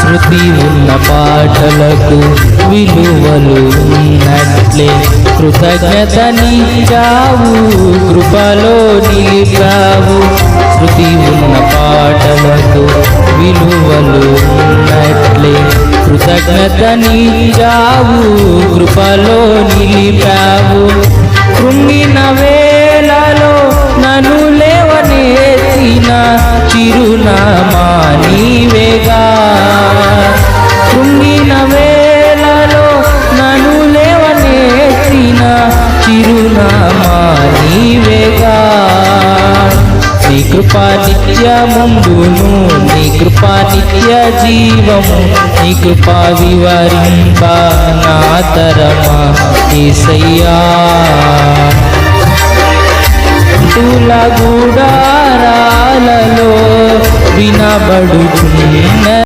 శృతి ఉన్న పాటలకు విలువలు ఉన్నట్లే కృతజ్ఞతనిచ్చావు, కృపలో నిలిపావు. శృతి ఉన్న పాటలకు విలువలు ఉన్నట్లే కృతజ్ఞతనిచ్చావు, కృపలో నిలిపావు. కృంగిన వేళలో నన్ను లేవనెత్తిన చిరునామా నీవేగా. కృంగిన వేళలో నన్ను లేవనెత్తిన చిరునామా నీవేగా. నీ కృపా నిత్యముందును, నీ కృపా నిత్య జీవము, నీ కృపా వివరింప నా తరమా యేసయ్యా. తుల గుడారాలలో వినబడుచున్న